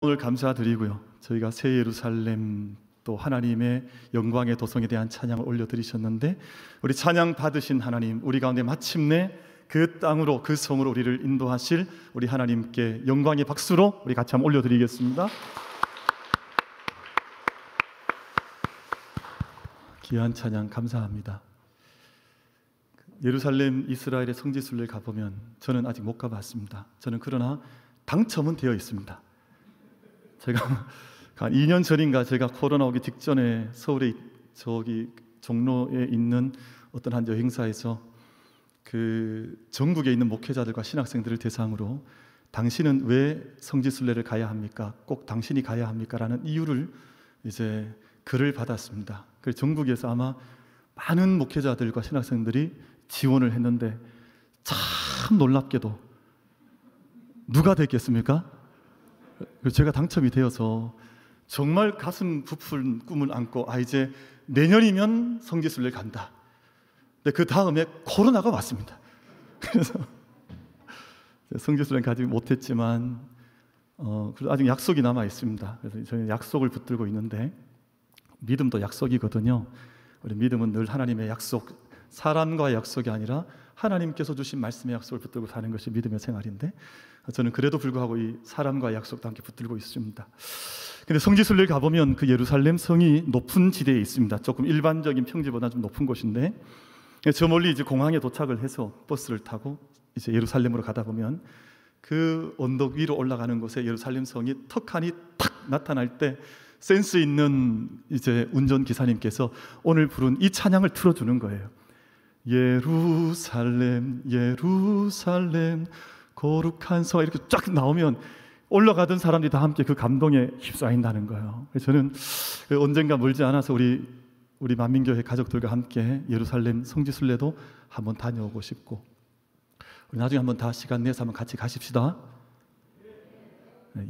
오늘 감사드리고요. 저희가 새 예루살렘 또 하나님의 영광의 도성에 대한 찬양을 올려드리셨는데, 우리 찬양 받으신 하나님, 우리 가운데 마침내 그 땅으로, 그 성으로 우리를 인도하실 우리 하나님께 영광의 박수로 우리 같이 한번 올려드리겠습니다. 귀한 찬양 감사합니다. 예루살렘 이스라엘의 성지순례를 가보면, 저는 아직 못 가봤습니다. 저는 그러나 당첨은 되어 있습니다. 제가 한 2년 전인가 제가 코로나 오기 직전에 서울에 저기 종로에 있는 어떤 한 여행사에서 그 전국에 있는 목회자들과 신학생들을 대상으로 당신은 왜 성지순례를 가야 합니까? 꼭 당신이 가야 합니까? 라는 이유를 이제 글을 받았습니다. 그래서 전국에서 아마 많은 목회자들과 신학생들이 지원을 했는데, 참 놀랍게도 누가 됐겠습니까? 제가 당첨이 되어서 정말 가슴 부푼 꿈을 안고, 이제 내년이면 성지순례를 간다. 근데 그 다음에 코로나가 왔습니다. 그래서 성지순례는 가지 못했지만 그래도 아직 약속이 남아 있습니다. 그래서 저희는 약속을 붙들고 있는데, 믿음도 약속이거든요. 우리 믿음은 늘 하나님의 약속, 사람과의 약속이 아니라 하나님께서 주신 말씀의 약속을 붙들고 사는 것이 믿음의 생활인데, 저는 그래도 불구하고 이 사람과의 약속도 함께 붙들고 있습니다. 근데 성지순례를 가보면 그 예루살렘 성이 높은 지대에 있습니다. 조금 일반적인 평지보다 좀 높은 곳인데, 저 멀리 이제 공항에 도착을 해서 버스를 타고 이제 예루살렘으로 가다 보면, 그 언덕 위로 올라가는 곳에 예루살렘 성이 턱하니 탁 나타날 때 센스 있는 이제 운전 기사님께서 오늘 부른 이 찬양을 틀어주는 거예요. 예루살렘 예루살렘 거룩한 성, 이렇게 쫙 나오면 올라가던 사람들이 다 함께 그 감동에 휩싸인다는 거예요. 그래서 저는 언젠가 멀지 않아서 우리 만민교회 가족들과 함께 예루살렘 성지순례도 한번 다녀오고 싶고, 우리 나중에 한번 다 시간 내서 한번 같이 가십시다.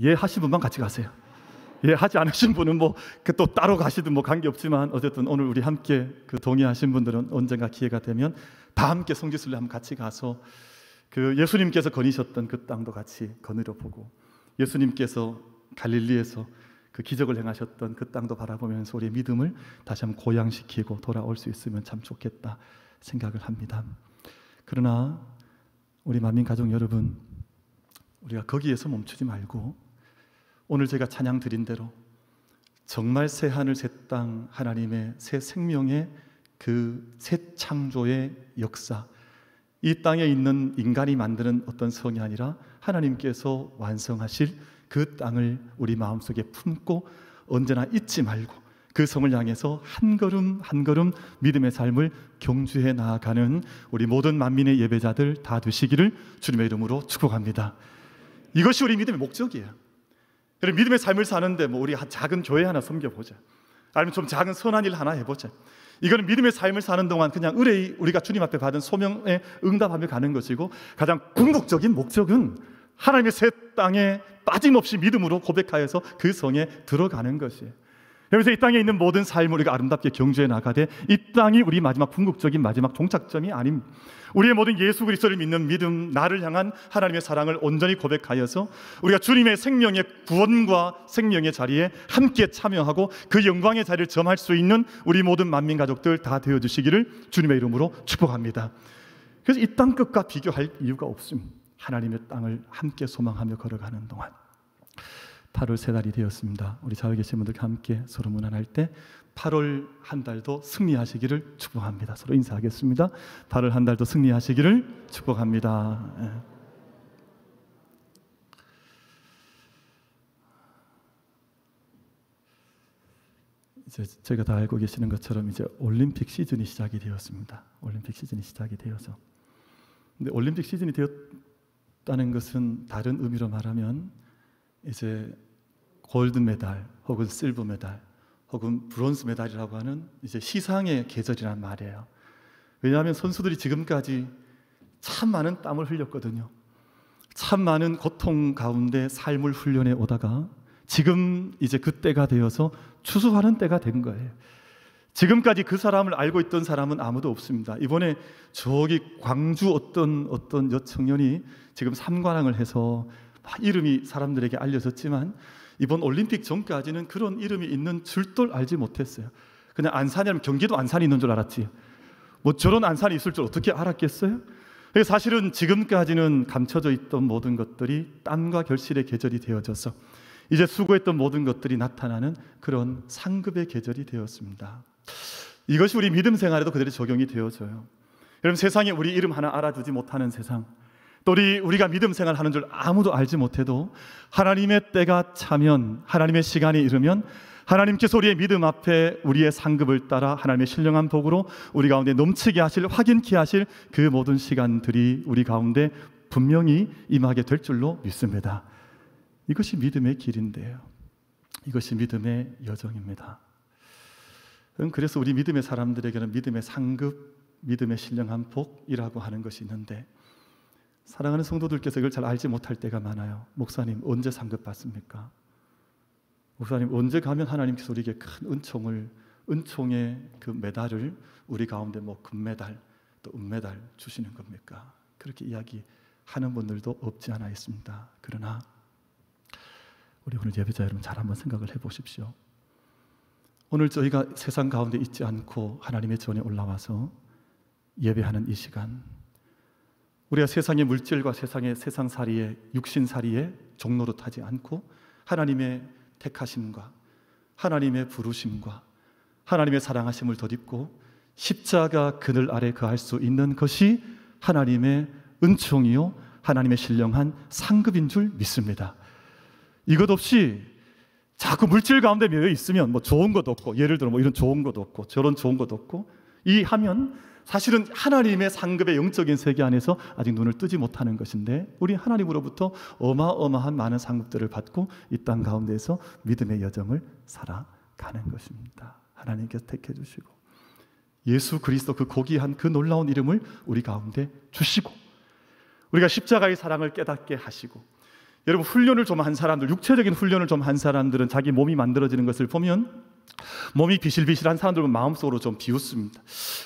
예 하신 분만 같이 가세요. 예 하지 않으신 분은 뭐 또 따로 가시든 뭐 관계없지만, 어쨌든 오늘 우리 함께 그 동의하신 분들은 언젠가 기회가 되면 다 함께 성지순례 한번 같이 가서 그 예수님께서 거니셨던 그 땅도 같이 거느려 보고, 예수님께서 갈릴리에서 그 기적을 행하셨던 그 땅도 바라보면서 우리의 믿음을 다시 한번 고양시키고 돌아올 수 있으면 참 좋겠다 생각을 합니다. 그러나 우리 만민 가족 여러분, 우리가 거기에서 멈추지 말고 오늘 제가 찬양 드린 대로 정말 새 하늘 새 땅, 하나님의 새 생명의 그 새 창조의 역사, 이 땅에 있는 인간이 만드는 어떤 성이 아니라 하나님께서 완성하실 그 땅을 우리 마음속에 품고 언제나 잊지 말고 그 성을 향해서 한 걸음 한 걸음 믿음의 삶을 경주해 나아가는 우리 모든 만민의 예배자들 다 되시기를 주님의 이름으로 축복합니다. 이것이 우리 믿음의 목적이에요. 믿음의 삶을 사는데 뭐 우리 작은 교회 하나 섬겨보자, 아니면 좀 작은 선한 일 하나 해보자, 이거는 믿음의 삶을 사는 동안 그냥 의뢰히 우리가 주님 앞에 받은 소명에 응답하며 가는 것이고, 가장 궁극적인 목적은 하나님의 새 땅에 빠짐없이 믿음으로 고백하여서 그 성에 들어가는 것이에요. 그래서 이 땅에 있는 모든 삶을 우리가 아름답게 경주해 나가되, 이 땅이 우리 마지막 궁극적인 마지막 종착점이 아닙니다. 우리의 모든 예수 그리스도를 믿는 믿음, 나를 향한 하나님의 사랑을 온전히 고백하여서 우리가 주님의 생명의 구원과 생명의 자리에 함께 참여하고 그 영광의 자리를 점할 수 있는 우리 모든 만민 가족들 다 되어주시기를 주님의 이름으로 축복합니다. 그래서 이 땅 끝과 비교할 이유가 없습니다. 하나님의 땅을 함께 소망하며 걸어가는 동안 8월 세 달이 되었습니다. 우리 자외 계신 분들과 함께 서로 문안할 때 8월 한 달도 승리하시기를 축복합니다. 서로 인사하겠습니다. 8월 한 달도 승리하시기를 축복합니다. 이제 저희가 다 알고 계시는 것처럼 이제 올림픽 시즌이 시작이 되었습니다. 올림픽 시즌이 시작이 되어서, 근데 올림픽 시즌이 되었다는 것은 다른 의미로 말하면 이제 골드 메달 혹은 실버 메달 혹은 브론즈 메달이라고 하는 이제 시상의 계절이란 말이에요. 왜냐하면 선수들이 지금까지 참 많은 땀을 흘렸거든요. 참 많은 고통 가운데 삶을 훈련해 오다가 지금 이제 그 때가 되어서 추수하는 때가 된 거예요. 지금까지 그 사람을 알고 있던 사람은 아무도 없습니다. 이번에 저기 광주 어떤 여청년이 지금 3관왕을 해서 이름이 사람들에게 알려졌지만, 이번 올림픽 전까지는 그런 이름이 있는 줄도 알지 못했어요. 그냥 안산이라면 경기도 안산이 있는 줄 알았지, 뭐 저런 안산이 있을 줄 어떻게 알았겠어요? 사실은 지금까지는 감춰져 있던 모든 것들이 땀과 결실의 계절이 되어져서 이제 수고했던 모든 것들이 나타나는 그런 상급의 계절이 되었습니다. 이것이 우리 믿음 생활에도 그대로 적용이 되어져요. 여러분, 세상에 우리 이름 하나 알아두지 못하는 세상, 또 우리가 믿음 생활하는 줄 아무도 알지 못해도 하나님의 때가 차면, 하나님의 시간이 이르면 하나님께서 우리의 믿음 앞에 우리의 상급을 따라 하나님의 신령한 복으로 우리 가운데 넘치게 하실, 확인케 하실 그 모든 시간들이 우리 가운데 분명히 임하게 될 줄로 믿습니다. 이것이 믿음의 길인데요, 이것이 믿음의 여정입니다. 그래서 우리 믿음의 사람들에게는 믿음의 상급, 믿음의 신령한 복이라고 하는 것이 있는데, 사랑하는 성도들께서 이걸 잘 알지 못할 때가 많아요. 목사님, 언제 상급 받습니까? 목사님, 언제 가면 하나님께서 우리에게 큰 은총의 그 메달을 우리 가운데 뭐 금메달 또 은메달 주시는 겁니까? 그렇게 이야기하는 분들도 없지 않아 있습니다. 그러나 우리 오늘 예배자 여러분, 잘 한번 생각을 해보십시오. 오늘 저희가 세상 가운데 있지 않고 하나님의 전에 올라와서 예배하는 이 시간, 우리가 세상의 물질과 세상의 세상살이에, 육신살이에 종로로 타지 않고 하나님의 택하심과 하나님의 부르심과 하나님의 사랑하심을 덧입고 십자가 그늘 아래 거할 수 있는 것이 하나님의 은총이요 하나님의 신령한 상급인 줄 믿습니다. 이것 없이 자꾸 물질 가운데 매여 있으면 뭐 좋은 것도 없고, 예를 들어 뭐 이런 좋은 것도 없고 저런 좋은 것도 없고, 이 하면 사실은 하나님의 상급의 영적인 세계 안에서 아직 눈을 뜨지 못하는 것인데, 우리 하나님으로부터 어마어마한 많은 상급들을 받고 이 땅 가운데에서 믿음의 여정을 살아가는 것입니다. 하나님께서 택해 주시고 예수 그리스도 그 고귀한 그 놀라운 이름을 우리 가운데 주시고, 우리가 십자가의 사랑을 깨닫게 하시고, 여러분, 훈련을 좀 한 사람들, 육체적인 훈련을 좀 한 사람들은 자기 몸이 만들어지는 것을 보면 몸이 비실비실한 사람들은 마음속으로 좀 비웃습니다.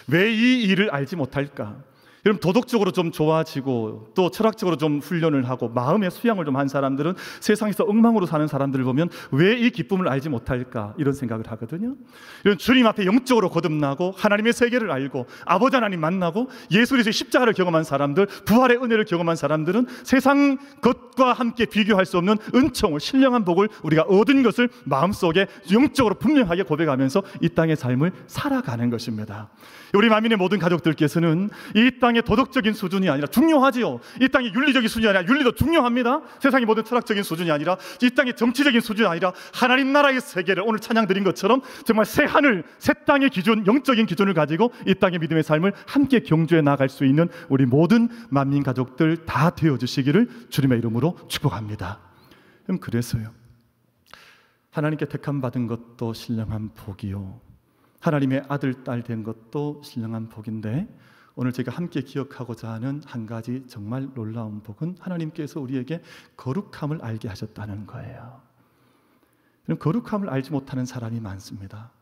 왜 이 일을 알지 못할까? 여러분, 도덕적으로 좀 좋아지고 또 철학적으로 좀 훈련을 하고 마음의 수양을 좀 한 사람들은 세상에서 엉망으로 사는 사람들을 보면 왜 이 기쁨을 알지 못할까? 이런 생각을 하거든요. 이런 주님 앞에 영적으로 거듭나고 하나님의 세계를 알고 아버지 하나님 만나고 예수 그리스도의 십자가를 경험한 사람들, 부활의 은혜를 경험한 사람들은 세상 것과 함께 비교할 수 없는 은총을, 신령한 복을 우리가 얻은 것을 마음속에 영적으로 분명하게 고백하면서 이 땅의 삶을 살아가는 것입니다. 우리 만민의 모든 가족들께서는 이 땅의 도덕적인 수준이 아니라, 중요하지요, 이 땅의 윤리적인 수준이 아니라, 윤리도 중요합니다. 세상의 모든 철학적인 수준이 아니라, 이 땅의 정치적인 수준이 아니라 하나님 나라의 세계를 오늘 찬양 드린 것처럼 정말 새 하늘, 새 땅의 기준, 영적인 기준을 가지고 이 땅의 믿음의 삶을 함께 경주해 나갈 수 있는 우리 모든 만민 가족들 다 되어주시기를 주님의 이름으로 축복합니다. 그래서요, 하나님께 택함 받은 것도 신령한 복이요, 하나님의 아들, 딸 된 것도 신령한 복인데, 오늘 제가 함께 기억하고자 하는 한 가지 정말 놀라운 복은 하나님께서 우리에게 거룩함을 알게 하셨다는 거예요. 거룩함을 알지 못하는 사람이 많습니다.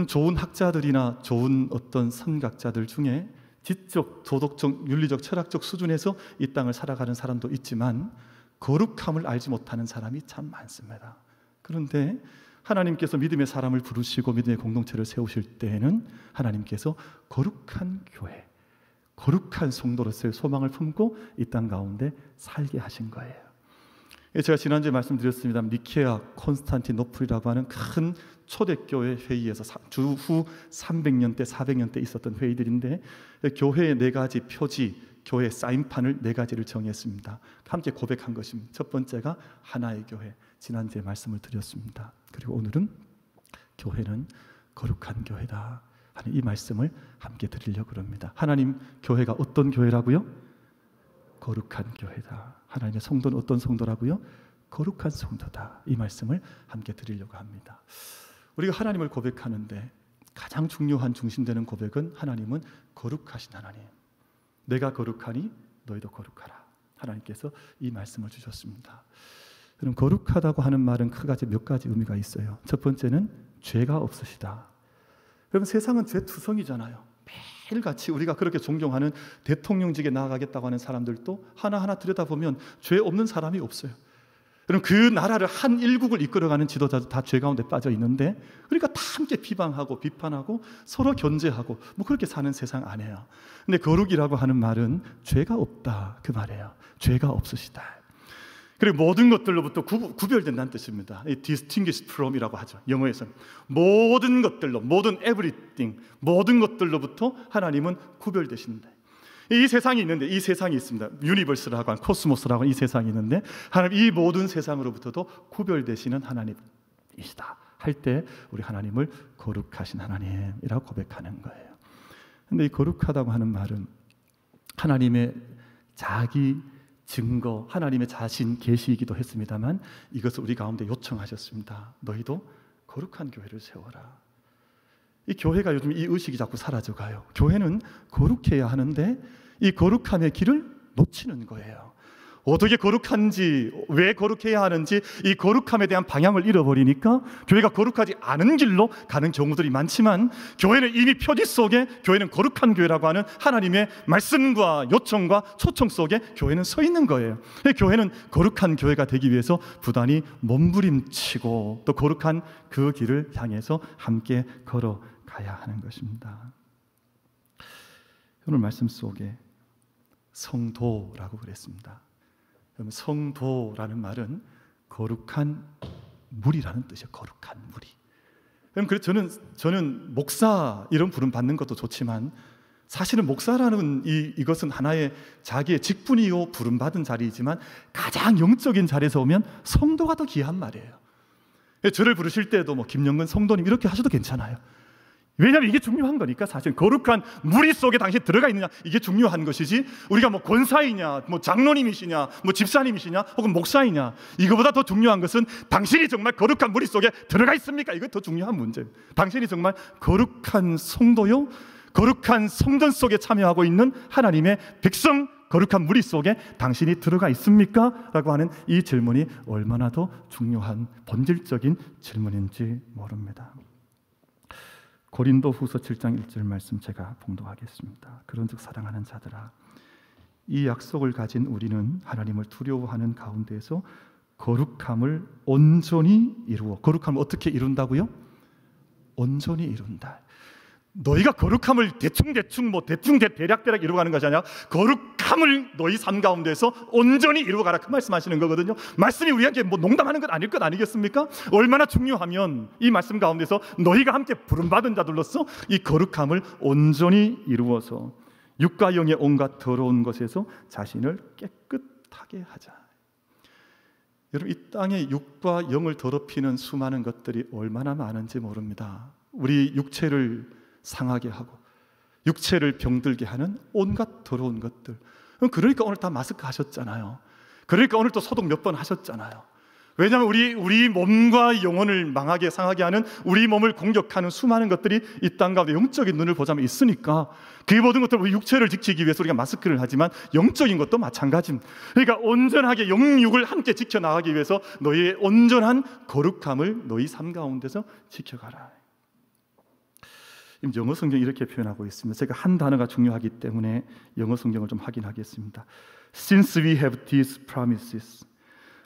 좋은 학자들이나 좋은 어떤 선각자들 중에 지적, 도덕적, 윤리적, 철학적 수준에서 이 땅을 살아가는 사람도 있지만 거룩함을 알지 못하는 사람이 참 많습니다. 그런데 하나님께서 믿음의 사람을 부르시고 믿음의 공동체를 세우실 때에는 하나님께서 거룩한 교회, 거룩한 성도로서의 소망을 품고 이 땅 가운데 살게 하신 거예요. 제가 지난주에 말씀드렸습니다. 니케아 콘스탄티노플이라고 하는 큰 초대교회 회의에서 주후 300년 때 400년 때 있었던 회의들인데, 교회의 4가지 표지, 교회 사인판을 4가지를 정했습니다. 함께 고백한 것입니다. 첫 번째가 하나의 교회, 지난주에 말씀을 드렸습니다. 그리고 오늘은 교회는 거룩한 교회다 하는 이 말씀을 함께 드리려고 합니다. 하나님 교회가 어떤 교회라고요? 거룩한 교회다. 하나님의 성도는 어떤 성도라고요? 거룩한 성도다. 이 말씀을 함께 드리려고 합니다. 우리가 하나님을 고백하는데 가장 중요한 중심되는 고백은, 하나님은 거룩하신 하나님, 내가 거룩하니 너희도 거룩하라. 하나님께서 이 말씀을 주셨습니다. 그럼 거룩하다고 하는 말은 몇 가지 의미가 있어요. 첫 번째는 죄가 없으시다. 여러분, 세상은 죄투성이잖아요. 매일같이 우리가 그렇게 존경하는 대통령직에 나아가겠다고 하는 사람들도 하나하나 들여다보면 죄 없는 사람이 없어요. 여러분, 그 나라를 한 일국을 이끌어가는 지도자도 다 죄 가운데 빠져 있는데, 그러니까 다 함께 비방하고 비판하고 서로 견제하고 뭐 그렇게 사는 세상 아니에요. 근데 거룩이라고 하는 말은 죄가 없다, 그 말이에요. 죄가 없으시다. 그리고 모든 것들로부터 구별된다는 뜻입니다. distinguished from이라고 하죠, 영어에서는. 모든 것들로, 모든 everything, 모든 것들로부터 하나님은 구별되신다. 이 세상이 있는데, 이 세상이 있습니다. 유니버스라고 하는, 코스모스라고 하는 이 세상이 있는데, 하나님 이 모든 세상으로부터도 구별되시는 하나님이시다 할 때 우리 하나님을 거룩하신 하나님이라고 고백하는 거예요. 근데 이 거룩하다고 하는 말은 하나님의 자기 증거, 하나님의 자신 계시이기도 했습니다만, 이것을 우리 가운데 요청하셨습니다. 너희도 거룩한 교회를 세워라. 이 교회가 요즘 이 의식이 자꾸 사라져가요. 교회는 거룩해야 하는데 이 거룩함의 길을 놓치는 거예요. 어떻게 거룩한지, 왜 거룩해야 하는지 이 거룩함에 대한 방향을 잃어버리니까 교회가 거룩하지 않은 길로 가는 경우들이 많지만, 교회는 이미 표지 속에, 교회는 거룩한 교회라고 하는 하나님의 말씀과 요청과 초청 속에 교회는 서 있는 거예요. 교회는 거룩한 교회가 되기 위해서 부단히 몸부림치고 또 거룩한 그 길을 향해서 함께 걸어가야 하는 것입니다. 오늘 말씀 속에 성도라고 그랬습니다. 성도라는 말은 거룩한 무리라는 뜻이에요. 거룩한 무리. 그래서 저는 목사 이런 부름 받는 것도 좋지만, 사실은 목사라는 이것은 하나의 자기의 직분이요 부름 받은 자리이지만, 가장 영적인 자리에서 오면 성도가 더 귀한 말이에요. 저를 부르실 때도 뭐 김영근 성도님 이렇게 하셔도 괜찮아요. 왜냐하면 이게 중요한 거니까. 사실 거룩한 무리 속에 당신이 들어가 있느냐, 이게 중요한 것이지, 우리가 뭐 권사이냐, 뭐 장로님이시냐, 뭐 집사님이시냐, 혹은 목사이냐, 이거보다 더 중요한 것은 당신이 정말 거룩한 무리 속에 들어가 있습니까? 이게 더 중요한 문제예요. 당신이 정말 거룩한 성도요, 거룩한 성전 속에 참여하고 있는 하나님의 백성, 거룩한 무리 속에 당신이 들어가 있습니까? 라고 하는 이 질문이 얼마나 더 중요한 본질적인 질문인지 모릅니다. 고린도후서 7장 1절 말씀 제가 봉독하겠습니다. 그런즉 사랑하는 자들아, 이 약속을 가진 우리는 하나님을 두려워하는 가운데에서 거룩함을 온전히 이루어. 거룩함을 어떻게 이룬다고요? 온전히 이룬다. 너희가 거룩함을 대충 대략 이루어가는 것이 아니라 거룩함을 너희 삶 가운데서 온전히 이루어가라, 그 말씀하시는 거거든요. 말씀이 우리에게 뭐 농담하는 것 아닐 것 아니겠습니까? 얼마나 중요하면 이 말씀 가운데서 너희가 함께 부름받은 자들로서 이 거룩함을 온전히 이루어서 육과 영의 온갖 더러운 것에서 자신을 깨끗하게 하자. 여러분, 이 땅에 육과 영을 더럽히는 수많은 것들이 얼마나 많은지 모릅니다. 우리 육체를 상하게 하고 육체를 병들게 하는 온갖 더러운 것들. 그러니까 오늘 다 마스크 하셨잖아요. 그러니까 오늘 또 소독 몇 번 하셨잖아요. 왜냐하면 우리 몸과 영혼을 망하게 상하게 하는, 우리 몸을 공격하는 수많은 것들이 이 땅 가운데 영적인 눈을 보자면 있으니까, 그 모든 것들, 우리 육체를 지키기 위해서 우리가 마스크를 하지만 영적인 것도 마찬가지입니다. 그러니까 온전하게 영육을 함께 지켜나가기 위해서 너희의 온전한 거룩함을 너희 삶 가운데서 지켜가라. 영어 성경이 이렇게 표현하고 있습니다. 제가 한 단어가 중요하기 때문에 영어 성경을 좀 확인하겠습니다. Since we have these promises,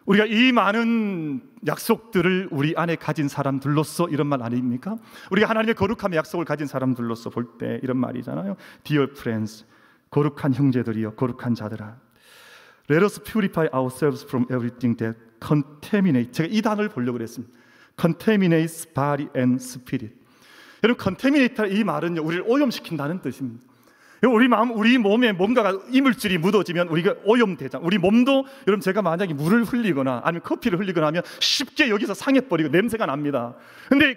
우리가 이 많은 약속들을 우리 안에 가진 사람들로서, 이런 말 아닙니까? 우리가 하나님의 거룩함의 약속을 가진 사람들로서 볼 때 이런 말이잖아요. Dear friends, 거룩한 형제들이여, 거룩한 자들아, Let us purify ourselves from everything that contaminates. 제가 이 단어를 보려고 그랬습니다. Contaminates body and spirit. 여러분, 컨테미네이터, 이 말은요, 우리를 오염시킨다는 뜻입니다. 우리 몸에 뭔가가 이물질이 묻어지면 우리가 오염되잖아요. 우리 몸도, 여러분, 제가 만약에 물을 흘리거나 아니면 커피를 흘리거나 하면 쉽게 여기서 상해버리고 냄새가 납니다.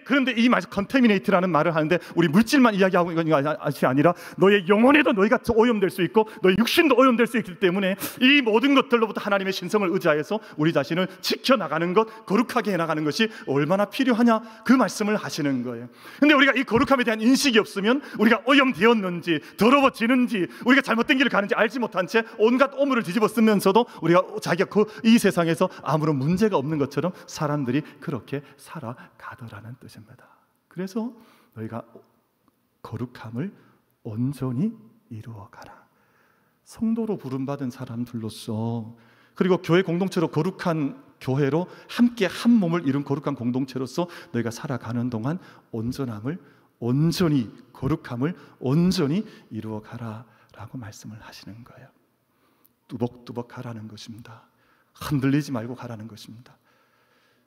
그런데 이 말, 컨테미네이트라는 말을 하는데 우리 물질만 이야기하고 있는 것이 아니라 너의 영혼에도 너희가 오염될 수 있고 너의 육신도 오염될 수 있기 때문에 이 모든 것들로부터 하나님의 신성을 의지하여서 우리 자신을 지켜나가는 것, 거룩하게 해나가는 것이 얼마나 필요하냐, 그 말씀을 하시는 거예요. 근데 우리가 이 거룩함에 대한 인식이 없으면 우리가 오염되었는지 더러워지는지 우리가 잘못된 길을 가는지 알지 못한 채 온갖 오물을 뒤집어 쓰면서도 우리가 자기가 이 세상에서 아무런 문제가 없는 것처럼 사람들이 그렇게 살아가더라는 뜻입니다. 그래서 너희가 거룩함을 온전히 이루어가라. 성도로 부름받은 사람들로서, 그리고 교회 공동체로 거룩한 교회로 함께 한 몸을 이룬 거룩한 공동체로서 너희가 살아가는 동안 온전함을 온전히 거룩함을 온전히 이루어 가라라고 말씀을 하시는 거예요. 뚜벅뚜벅 가라는 것입니다. 흔들리지 말고 가라는 것입니다.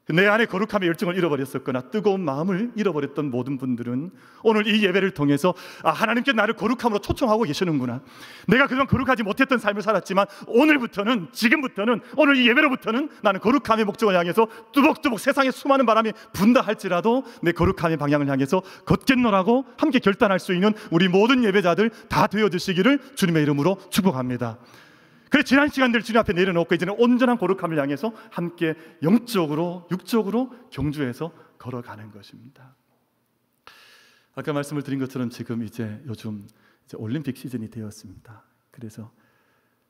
내 안에 거룩함의 열정을 잃어버렸었거나 뜨거운 마음을 잃어버렸던 모든 분들은 오늘 이 예배를 통해서 하나님께 나를 거룩함으로 초청하고 계시는구나. 내가 그동안 거룩하지 못했던 삶을 살았지만 오늘부터는, 지금부터는, 오늘 이 예배로부터는 나는 거룩함의 목적을 향해서 뚜벅뚜벅 세상에 수많은 바람이 분다 할지라도 내 거룩함의 방향을 향해서 걷겠노라고 함께 결단할 수 있는 우리 모든 예배자들 다 되어주시기를 주님의 이름으로 축복합니다. 그래, 지난 시간들 주님 앞에 내려놓고 이제는 온전한 거룩함을 향해서 함께 영적으로 육적으로 경주해서 걸어가는 것입니다. 아까 말씀을 드린 것처럼 지금 요즘 올림픽 시즌이 되었습니다. 그래서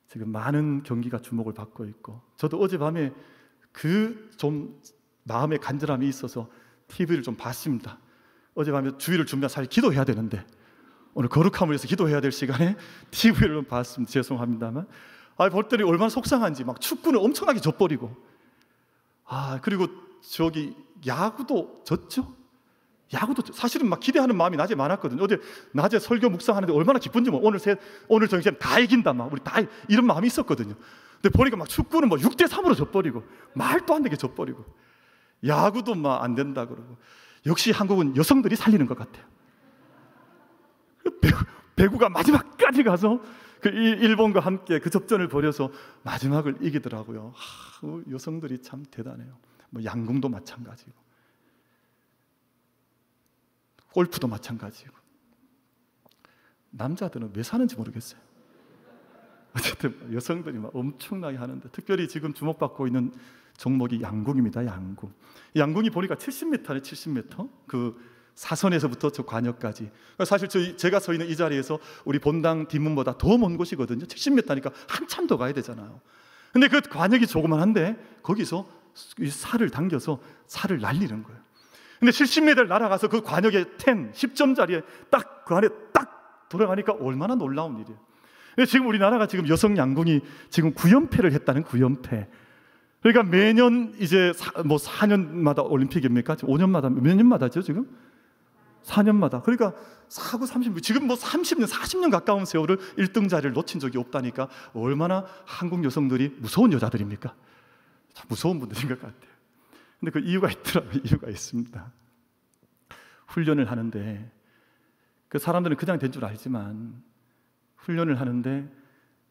지금 많은 경기가 주목을 받고 있고, 저도 어젯밤에 좀 마음의 간절함이 있어서 TV를 좀 봤습니다. 어젯밤에 주일을 준비해서 사실 기도해야 되는데 오늘 거룩함을 위해서 기도해야 될 시간에 TV를 좀 봤습니다. 죄송합니다만 볼 때는 얼마나 속상한지. 막 축구는 엄청나게 져버리고, 그리고 야구도 졌죠. 사실은 막 기대하는 마음이 낮에 많았거든요. 어제 낮에 설교 묵상하는데 얼마나 기쁜지. 오늘 저녁에 다 이긴다, 우리 다 이런 마음이 있었거든요. 근데 보니까 막 축구는 6대3으로 져버리고, 말도 안 되게 져버리고, 야구도 안 된다 그러고. 역시 한국은 여성들이 살리는 것 같아요. 배구가 마지막까지 가서 일본과 함께 그 접전을 벌여서 마지막을 이기더라고요. 여성들이 참 대단해요. 양궁도 마찬가지고, 골프도 마찬가지고. 남자들은 왜 사는지 모르겠어요. 어쨌든 여성들이 엄청나게 하는데, 특별히 지금 주목받고 있는 종목이 양궁입니다. 양궁이 보니까 70m네, 70m. 그 사선에서부터 저 관역까지. 사실 제가 서 있는 이 자리에서 우리 본당 뒷문보다 더 먼 곳이거든요. 70m니까 한참 더 가야 되잖아요. 근데 그 관역이 조그만한데 거기서 이 살을 당겨서 살을 날리는 거예요. 근데 70m를 날아가서 그 관역의 10점짜리에 딱 그 안에 딱 돌아가니까 얼마나 놀라운 일이에요. 근데 지금 우리나라가 지금 여성 양궁이 지금 9연패를 했다는 9연패. 그러니까 매년 이제 4년마다 올림픽입니까? 5년마다, 몇 년마다죠 지금? 4년마다. 그러니까 4구 30년, 지금 30년, 40년 가까운 세월을 1등 자리를 놓친 적이 없다니까 얼마나 한국 여성들이 무서운 여자들입니까? 참 무서운 분들인 것 같아요. 근데 그 이유가 있더라고요. 이유가 있습니다. 훈련을 하는데, 그 사람들은 그냥 된 줄 알지만 훈련을 하는데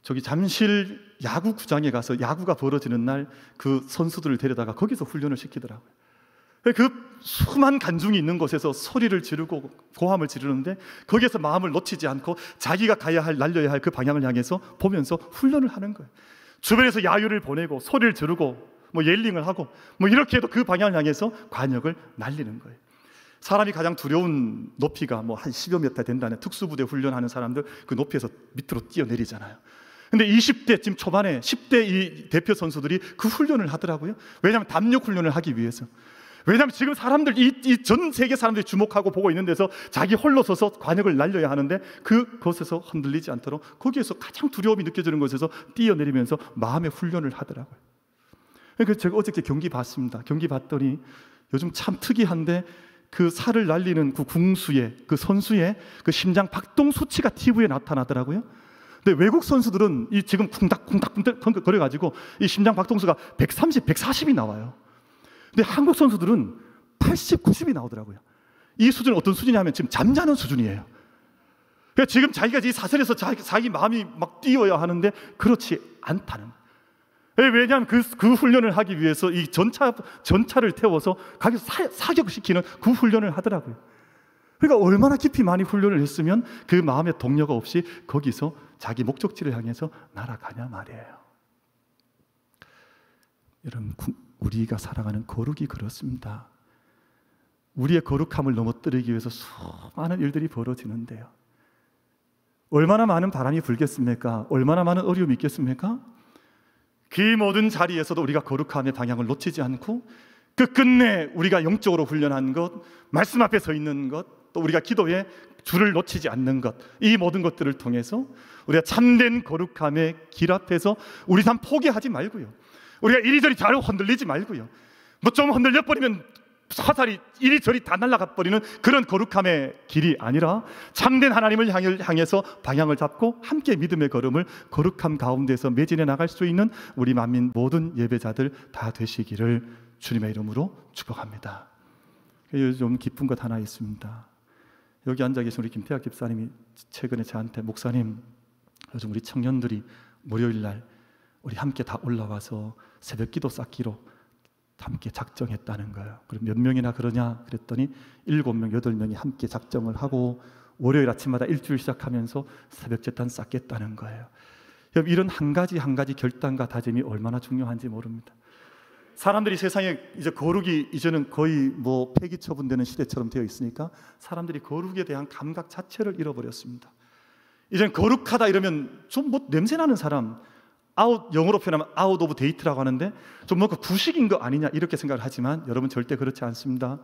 저기 잠실 야구구장에 가서 야구가 벌어지는 날 그 선수들을 데려다가 거기서 훈련을 시키더라고요. 그 수많은 관중이 있는 곳에서 소리를 지르고 고함을 지르는데 거기에서 마음을 놓치지 않고 자기가 날려야 할 그 방향을 향해서 보면서 훈련을 하는 거예요. 주변에서 야유를 보내고 소리를 지르고 옐링을 하고 이렇게 해도 그 방향을 향해서 관역을 날리는 거예요. 사람이 가장 두려운 높이가 한 10여 미터 된다는 특수부대 훈련하는 사람들 그 높이에서 밑으로 뛰어내리잖아요. 근데 20대 지금 초반에 10대 이 대표 선수들이 그 훈련을 하더라고요. 왜냐하면 담력 훈련을 하기 위해서. 왜냐하면 지금 사람들 이 전 세계 사람들이 주목하고 보고 있는 데서 자기 홀로 서서 관역을 날려야 하는데 그곳에서 흔들리지 않도록 거기에서 가장 두려움이 느껴지는 곳에서 뛰어내리면서 마음의 훈련을 하더라고요. 그래서 제가 어저께 경기 봤습니다. 경기 봤더니 요즘 참 특이한데 그 살을 날리는 그 궁수의 그 선수의 그 심장 박동 수치가 TV에 나타나더라고요. 근데 외국 선수들은 이 지금 쿵닥쿵닥 거려가지고 이 심장 박동수가 130, 140이 나와요. 근데 한국 선수들은 80, 90이 나오더라고요. 이 수준은 어떤 수준이냐면 지금 잠자는 수준이에요. 그러니까 지금 자기가 이 사선에서 자기 마음이 막 뛰어야 하는데 그렇지 않다는 거예요. 왜냐하면 그 훈련을 하기 위해서 이 전차를 태워서 가게에서 사격시키는 그 훈련을 하더라고요. 그러니까 얼마나 깊이 많이 훈련을 했으면 그 마음의 동료가 없이 거기서 자기 목적지를 향해서 날아가냐 말이에요. 여러분, 우리가 살아가는 거룩이 그렇습니다. 우리의 거룩함을 넘어뜨리기 위해서 수많은 일들이 벌어지는데요. 얼마나 많은 바람이 불겠습니까? 얼마나 많은 어려움이 있겠습니까? 그 모든 자리에서도 우리가 거룩함의 방향을 놓치지 않고 끝끝내 우리가 영적으로 훈련한 것, 말씀 앞에 서 있는 것, 또 우리가 기도에 줄을 놓치지 않는 것, 이 모든 것들을 통해서 우리가 참된 거룩함의 길 앞에서 우리 삶 포기하지 말고요. 우리가 이리저리 잘 흔들리지 말고요. 뭐 좀 흔들려 버리면 화살이 이리저리 다 날아가 버리는 그런 거룩함의 길이 아니라 참된 하나님을 향해서 방향을 잡고 함께 믿음의 걸음을 거룩함 가운데서 매진해 나갈 수 있는 우리 만민 모든 예배자들 다 되시기를 주님의 이름으로 축복합니다. 좀 기쁜 것 하나 있습니다. 여기 앉아 계신 우리 김태학 집사님이 최근에 저한테 목사님, 요즘 우리 청년들이 월요일 날 우리 함께 다 올라와서 새벽기도 쌓기로 함께 작정했다는 거예요. 그럼 몇 명이나 그러냐 그랬더니 7명, 8명이 함께 작정을 하고 월요일 아침마다 일주일 시작하면서 새벽 제단 쌓겠다는 거예요. 여러분, 이런 한 가지 한 가지 결단과 다짐이 얼마나 중요한지 모릅니다. 사람들이 세상에 이제 거룩이 이제는 거의 뭐 폐기 처분되는 시대처럼 되어 있으니까 사람들이 거룩에 대한 감각 자체를 잃어버렸습니다. 이제는 거룩하다 이러면 좀 뭐 냄새나는 사람, 영어로 표현하면 아웃 오브 데이트라고 하는데 좀 뭔가 구식인 거 아니냐 이렇게 생각을 하지만 여러분 절대 그렇지 않습니다.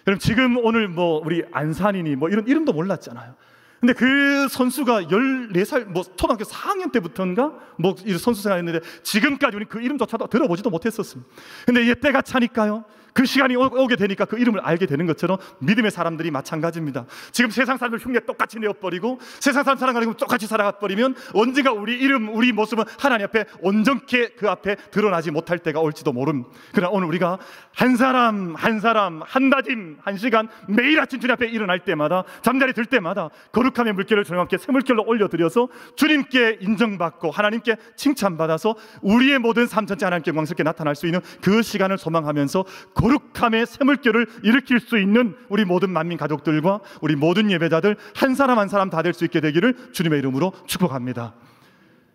여러분 지금 오늘 뭐 우리 안산이니 뭐 이런 이름도 몰랐잖아요. 근데 그 선수가 14살 뭐 초등학교 4학년 때부터인가 뭐 선수 생활했는데 지금까지 우리 그 이름조차도 들어보지도 못했었습니다. 근데 이제 때가 차니까요, 그 시간이 오게 되니까 그 이름을 알게 되는 것처럼 믿음의 사람들이 마찬가지입니다. 지금 세상 사람들 흉내 똑같이 내어버리고 세상 사람 살아가는 거 똑같이 살아가버리면 언젠가 우리 이름, 우리 모습은 하나님 앞에 온전케 그 앞에 드러나지 못할 때가 올지도 모름. 그러나 오늘 우리가 한 사람 한 사람 한 다짐 한 시간 매일 아침 주님 앞에 일어날 때마다 잠자리 들 때마다 거룩함의 물결을 주님 앞에 새물결로 올려드려서 주님께 인정받고 하나님께 칭찬받아서 우리의 모든 삶 전체 하나님께 영광스럽게 나타날 수 있는 그 시간을 소망하면서 거룩함의 새물결을 일으킬 수 있는 우리 모든 만민 가족들과 우리 모든 예배자들 한 사람 한 사람 다 될 수 있게 되기를 주님의 이름으로 축복합니다.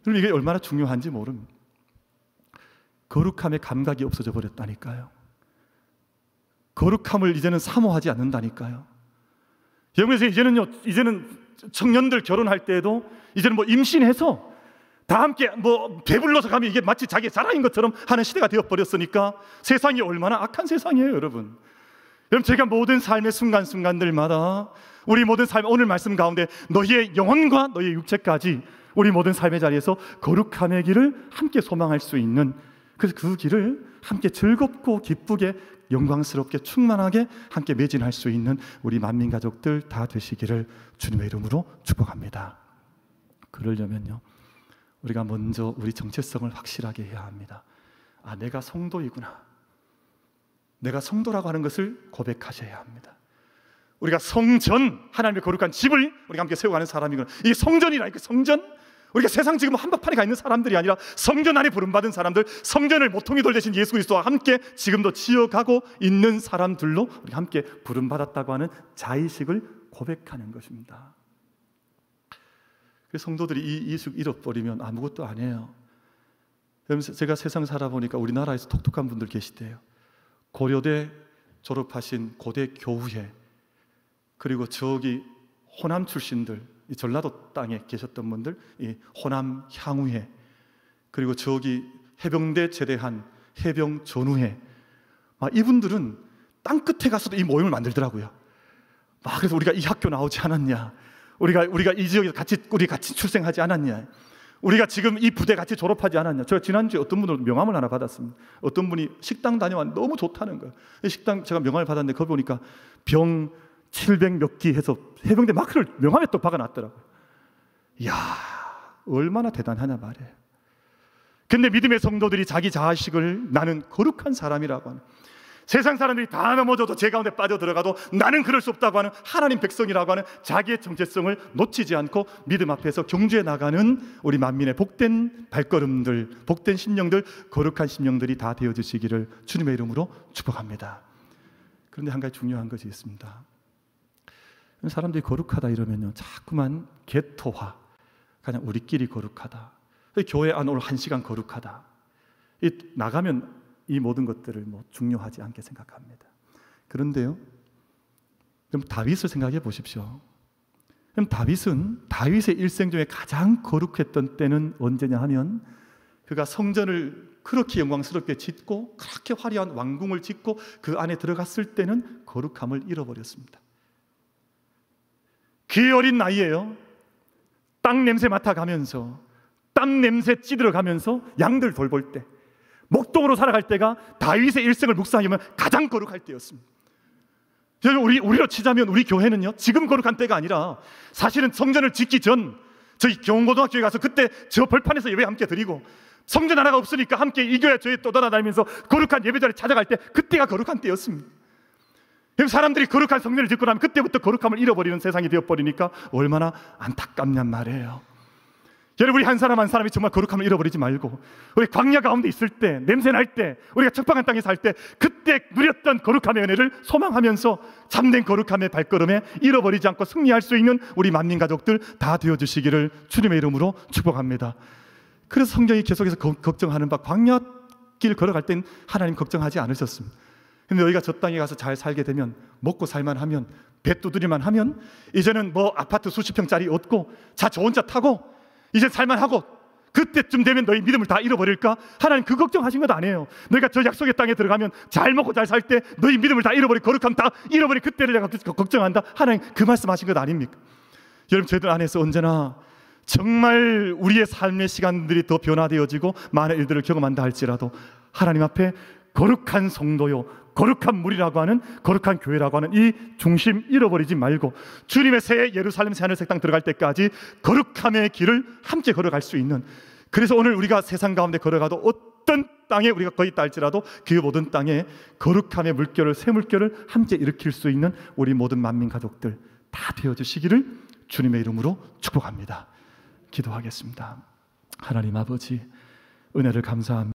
그럼 이게 얼마나 중요한지 모릅니다. 거룩함의 감각이 없어져 버렸다니까요. 거룩함을 이제는 사모하지 않는다니까요. 여러분, 이제는 청년들 결혼할 때에도 이제는 뭐 임신해서 다 함께 뭐 배불러서 가면 이게 마치 자기 자랑인 것처럼 하는 시대가 되어버렸으니까 세상이 얼마나 악한 세상이에요, 여러분. 여러분, 제가 모든 삶의 순간순간들마다 우리 모든 삶, 오늘 말씀 가운데 너희의 영혼과 너희의 육체까지 우리 모든 삶의 자리에서 거룩함의 길을 함께 소망할 수 있는, 그래서 그 길을 함께 즐겁고 기쁘게 영광스럽게 충만하게 함께 매진할 수 있는 우리 만민 가족들 다 되시기를 주님의 이름으로 축복합니다. 그러려면요, 우리가 먼저 우리 정체성을 확실하게 해야 합니다. 아, 내가 성도이구나. 내가 성도라고 하는 것을 고백하셔야 합니다. 우리가 성전, 하나님의 거룩한 집을 우리가 함께 세워가는 사람이구나. 이 성전이라니까, 성전. 우리가 세상 지금 한복판에 가 있는 사람들이 아니라 성전 안에 부름받은 사람들, 성전을 모퉁이 돌 대신 예수 그리스도와 함께 지금도 지어가고 있는 사람들로 우리가 함께 부름받았다고 하는 자의식을 고백하는 것입니다. 성도들이 이 이식 잃어버리면 아무것도 아니에요. 제가 세상 살아보니까 우리나라에서 독특한 분들 계시대요. 고려대 졸업하신 고대 교우회, 그리고 저기 호남 출신들, 이 전라도 땅에 계셨던 분들, 이 호남 향후회, 그리고 저기 해병대 제대한 해병 전후회, 이분들은 땅 끝에 가서도 이 모임을 만들더라고요. 그래서 우리가 이 학교 나오지 않았냐, 우리가 이 지역에서 우리 같이 출생하지 않았냐, 우리가 지금 이 부대 같이 졸업하지 않았냐. 제가 지난주에 어떤 분으로 명함을 하나 받았습니다. 어떤 분이 식당 다녀왔는데 너무 좋다는 거예요. 식당 제가 명함을 받았는데 거기 보니까 병 700 몇 기 해서 해병대 마크를 명함에 또 박아놨더라고요. 이야, 얼마나 대단하냐 말이에요. 근데 믿음의 성도들이 자기 자아식을 나는 거룩한 사람이라고 하는, 세상 사람들이 다 넘어져도 제 가운데 빠져들어가도 나는 그럴 수 없다고 하는 하나님 백성이라고 하는 자기의 정체성을 놓치지 않고 믿음 앞에서 경주해 나가는 우리 만민의 복된 발걸음들, 복된 심령들, 거룩한 심령들이 다 되어주시기를 주님의 이름으로 축복합니다. 그런데 한 가지 중요한 것이 있습니다. 사람들이 거룩하다 이러면요, 자꾸만 개토화, 그냥 우리끼리 거룩하다, 교회 안 오늘 1시간 거룩하다, 나가면 이 모든 것들을 중요하지 않게 생각합니다. 그런데요, 그럼 다윗을 생각해 보십시오. 그럼 다윗의 일생 중에 가장 거룩했던 때는 언제냐 하면, 그가 성전을 그렇게 영광스럽게 짓고 그렇게 화려한 왕궁을 짓고 그 안에 들어갔을 때는 거룩함을 잃어버렸습니다. 그 어린 나이에요, 땅 냄새 맡아가면서 땀 냄새 찌들어가면서 양들 돌볼 때 목동으로 살아갈 때가 다윗의 일생을 묵상하면 가장 거룩할 때였습니다. 우리로 치자면 우리 교회는요, 지금 거룩한 때가 아니라 사실은 성전을 짓기 전 저희 경원고등학교에 가서 그때 저 벌판에서 예배 함께 드리고, 성전 하나가 없으니까 함께 이 교회 저희 떠돌아다니면서 거룩한 예배자리에 찾아갈 때, 그때가 거룩한 때였습니다. 사람들이 거룩한 성전을 짓고 나면 그때부터 거룩함을 잃어버리는 세상이 되어버리니까 얼마나 안타깝냔 말이에요. 여러분, 우리 한 사람 한 사람이 정말 거룩함을 잃어버리지 말고, 우리 광야 가운데 있을 때, 냄새 날 때, 우리가 척박한 땅에 살 때 그때 누렸던 거룩함의 은혜를 소망하면서 참된 거룩함의 발걸음에 잃어버리지 않고 승리할 수 있는 우리 만민 가족들 다 되어주시기를 주님의 이름으로 축복합니다. 그래서 성경이 계속해서 걱정하는 바, 광야길 걸어갈 땐 하나님 걱정하지 않으셨습니다. 근데 너희가 저 땅에 가서 잘 살게 되면, 먹고 살만 하면, 배 두드리만 하면, 이제는 뭐 아파트 수십 평짜리 얻고 차 좋은 차 타고 이제 살만하고, 그때쯤 되면 너희 믿음을 다 잃어버릴까? 하나님 그 걱정하신 것 아니에요. 너희가 저 약속의 땅에 들어가면 잘 먹고 잘 살 때 너희 믿음을 다 잃어버리고 거룩함 다 잃어버린 그때를 내가 걱정한다. 하나님 그 말씀하신 것 아닙니까? 여러분, 저희들 안에서 언제나 정말 우리의 삶의 시간들이 더 변화되어지고 많은 일들을 경험한다 할지라도 하나님 앞에 거룩한 성도요, 거룩한 물이라고 하는, 거룩한 교회라고 하는 이 중심 잃어버리지 말고 주님의 새 예루살렘 새 하늘 새 땅 들어갈 때까지 거룩함의 길을 함께 걸어갈 수 있는, 그래서 오늘 우리가 세상 가운데 걸어가도 어떤 땅에 우리가 거의 있다 할지라도 그 모든 땅에 거룩함의 물결을, 새 물결을 함께 일으킬 수 있는 우리 모든 만민 가족들 다 되어주시기를 주님의 이름으로 축복합니다. 기도하겠습니다. 하나님 아버지, 은혜를 감사합니다.